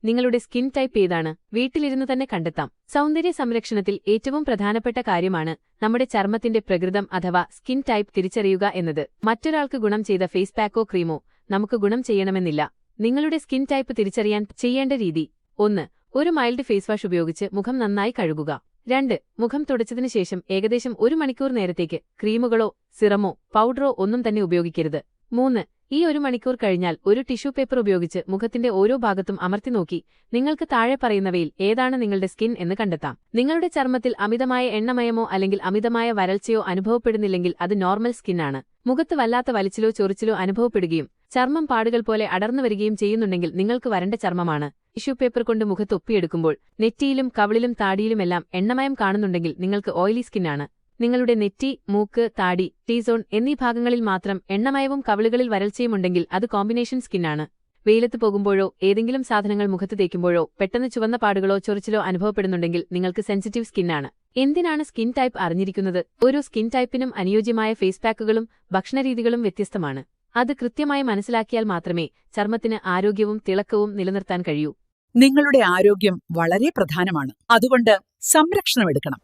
നിങ്ങളുടെ skin type ഏതാണ്? വീട്ടിലിരുന്ന് തന്നെ കണ്ടെത്താം. സൗന്ദര്യ സംരക്ഷണത്തിൽ ഏറ്റവും പ്രധാനപ്പെട്ട കാര്യമാണ് നമ്മുടെ ചർമ്മത്തിന്റെ പ്രകൃതം അഥവാ സ്കിൻ ടൈപ്പ് തിരിച്ചറിയുക എന്നത്. മറ്റൊരാൾക്ക് ഗുണം ചെയ്ത ഫേസ് പാക്കോ ക്രീമോ നമുക്ക് ഗുണം ചെയ്യണമെന്നില്ല. നിങ്ങളുടെ സ്കിൻ ടൈപ്പ് തിരിച്ചറിയാൻ ചെയ്യേണ്ട രീതി: 1. ഒരു മൈൽഡ് ഫേസ് വാഷ് ഉപയോഗിച്ച് മുഖം നന്നായി കഴുകുക. 2. മുഖം തുടച്ചതിനു ശേഷം ഏകദേശം 1 മണിക്കൂർ നേരത്തേക്ക് ക്രീമുകളോ സിറമോ പൗഡറോ ഒന്നും തന്നെ ഉപയോഗിക്കരുത്. 3. ഈ 1 മണിക്കൂർ കഴിഞ്ഞാൽ ഒരു ടിഷ്യൂ പേപ്പർ ഉപയോഗിച്ച് മുഖത്തിന്റെ ഓരോ ഭാഗത്തും അമർത്തി നോക്കി നിങ്ങൾക്ക് താഴെ പറയുന്നവയിൽ ഏതാണ് നിങ്ങളുടെ സ്കിൻ എന്ന് കണ്ടെത്താം. നിങ്ങളുടെ ചർമ്മത്തിൽ അമിതമായ എണ്ണമയമോ അല്ലെങ്കിൽ അമിതമായ വരൾച്ചയോ അനുഭവപ്പെടുന്നില്ലെങ്കിൽ അത് നോർമൽ സ്കിന്നാണ്. മുഖത്ത് വല്ലാത്ത വലിച്ചിലോ ചൊറിച്ചിലോ അനുഭവപ്പെടുകയും ചർമ്മം പാടുകൾ പോലെ അടർന്നു വരികയും ചെയ്യുന്നുണ്ടെങ്കിൽ നിങ്ങൾക്ക് വരണ്ട ചർമ്മമാണ്. ടിഷ്യൂ പേപ്പർ കൊണ്ട് മുഖത്ത് ഒപ്പിയെടുക്കുമ്പോൾ നെറ്റിയിലും കവിളിലും താടിയിലുമെല്ലാം എണ്ണമയം കാണുന്നുണ്ടെങ്കിൽ നിങ്ങൾക്ക് ഓയിലി സ്കിന്നാണ്. നിങ്ങളുടെ നെറ്റി, മൂക്ക്, താടി, ടീസോൺ എന്നീ ഭാഗങ്ങളിൽ മാത്രം എണ്ണമയവും കവിളുകളിൽ വരൾച്ചയുമുണ്ടെങ്കിൽ അത് കോമ്പിനേഷൻ സ്കിന്നാണ്. വെയിലത്ത് പോകുമ്പോഴോ ഏതെങ്കിലും സാധനങ്ങൾ മുഖത്ത് തേക്കുമ്പോഴോ പെട്ടെന്ന് ചുവന്ന പാടുകളോ ചൊറിച്ചിലോ അനുഭവപ്പെടുന്നുണ്ടെങ്കിൽ നിങ്ങൾക്ക് സെൻസിറ്റീവ് സ്കിന്നാണ്. എന്തിനാണ് സ്കിൻ ടൈപ്പ് അറിഞ്ഞിരിക്കുന്നത്? ഓരോ സ്കിൻ ടൈപ്പിനും അനുയോജ്യമായ ഫേസ് പാക്കുകളും ഭക്ഷണരീതികളും വ്യത്യസ്തമാണ്. അത് കൃത്യമായി മനസ്സിലാക്കിയാൽ മാത്രമേ ചർമ്മത്തിന് ആരോഗ്യവും തിളക്കവും നിലനിർത്താൻ കഴിയൂ. നിങ്ങളുടെ ആരോഗ്യം വളരെ പ്രധാനമാണ്. അതുകൊണ്ട് സംരക്ഷണമെടുക്കണം.